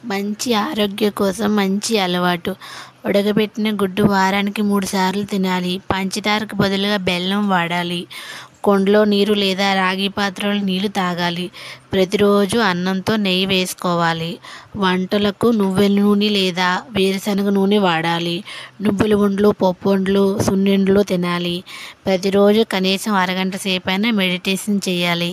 మంచి ఆరోగ్యం కోసం మంచి అలవాటు. ఉడకబెట్టిన గుడ్డు వారానికి 3 సార్లు తినాలి. పంచదారకు బదులుగా బెల్లం వాడాలి. కుండలో నీరు లేదా రాగి పాత్రలో నీళ్లు తాగాలి. ప్రతిరోజు అన్నంతో నెయ్యి వేసుకోవాలి. వంటలకు నువ్వుల నూనె లేదా వేరుశనగ నూనె వాడాలి. నువ్వుల ఉండలు, పప్పు ఉండలు, సున్నుండలు తినాలి. ప్రతిరోజు కనీసం అరగంట సేపైనా మెడిటేషన్ చేయాలి.